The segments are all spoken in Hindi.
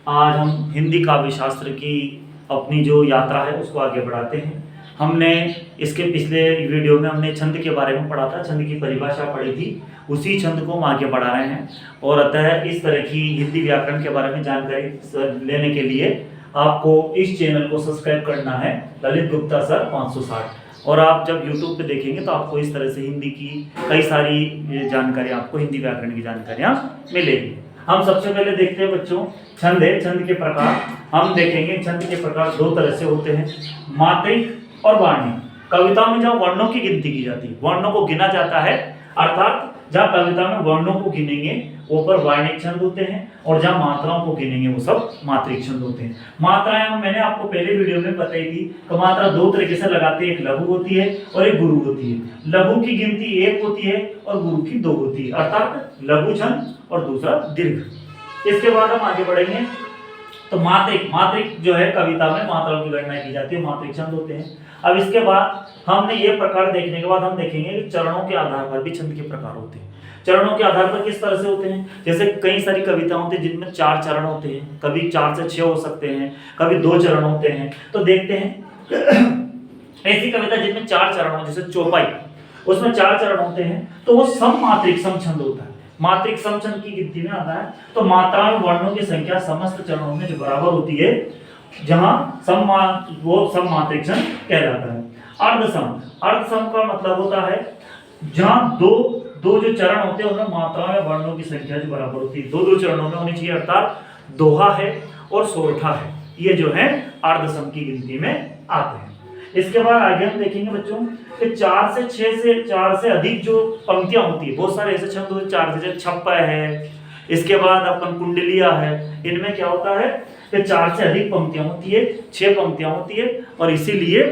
आज हम हिंदी काव्य शास्त्र की अपनी जो यात्रा है उसको आगे बढ़ाते हैं। हमने इसके पिछले वीडियो में हमने छंद के बारे में पढ़ा था, छंद की परिभाषा पढ़ी थी, उसी छंद को हम आगे बढ़ा रहे हैं। और अतः इस तरह की हिंदी व्याकरण के बारे में जानकारी लेने के लिए आपको इस चैनल को सब्सक्राइब करना है, ललित गुप्ता सर 560। और आप जब YouTube पे देखेंगे तो आपको इस तरह से हिंदी की कई सारी जानकारी, आपको हिंदी व्याकरण की जानकारियाँ मिलेगी। हम सबसे पहले देखते हैं बच्चों छंद है, छंद के प्रकार हम देखेंगे। छंद के प्रकार दो तरह से होते हैं, मात्रिक और वर्णिक। कविता में जहाँ वर्णों की गिनती की जाती है, वर्णों को गिना जाता है, अर्थात जहाँ कविता में वर्णों को गिनेंगे वो पर वर्णिक छंद होते हैं, और जहाँ मात्राओं को गिनेंगे वो सब मात्रिक छंद होते हैं। मात्राएं मैंने आपको पहले वीडियो में बताई थी कि मात्रा दो तरीके से लगाते हैं, एक लघु होती है और एक गुरु होती है। लघु की गिनती एक होती है और गुरु की दो होती है, अर्थात लघु छंद और दूसरा दीर्घ। इसके बाद हम आगे बढ़ेंगे तो मात्रिक जो है कविता में मात्राओं की गणना की जाती है, मात्रिक छंद होते हैं। अब इसके बाद हमने ये प्रकार देखने के बाद हम देखेंगे कि चरणों के आधार पर भी छंद के प्रकार होते हैं। चरणों के आधार पर किस तरह से होते हैं, जैसे कई सारी कविताएं होती हैं जिनमें 4 चरण होते हैं, कभी 4 से 6 हो सकते हैं, कभी 2 चरण होते हैं। तो देखते हैं ऐसी कविता जिनमें 4 चरण हो, जैसे चौपाई, उसमें 4 चरण होते हैं, तो वो सममात्रिक समछंद होता है। मात्रिक समछंद की गिनती में आता है तो मात्रा में वर्णों की संख्या समस्त चरणों में जो बराबर होती है, जहां वो सममात्रिक छंद कहलाता है। अर्धसम का मतलब होता है जहां दो जो चरण होते हैं उनमें मात्रा में वर्णों की संख्या जो बराबर होती है, दो चरणों में होनी चाहिए, अर्थात दोहा है और सोरठा है, ये जो है अर्धसम की गिनती में आते हैं। इसके बाद आगे हम देखेंगे बच्चों कि 4 से 6 से 4 से अधिक जो पंक्तियां होती है, बहुत सारे ऐसे छंद होते हैं 4 से, छप्पा है, इसके बाद अपन कुंडलिया है, इनमें क्या होता है कि 4 से अधिक पंक्तियां होती है, 6 पंक्तियां होती है, और इसीलिए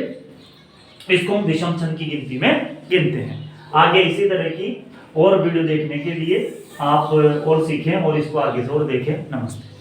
इसको हम विषम छंद की गिनती में गिनते हैं। आगे इसी तरह की और वीडियो देखने के लिए आप और सीखें और इसको आगे से और देखें। नमस्ते।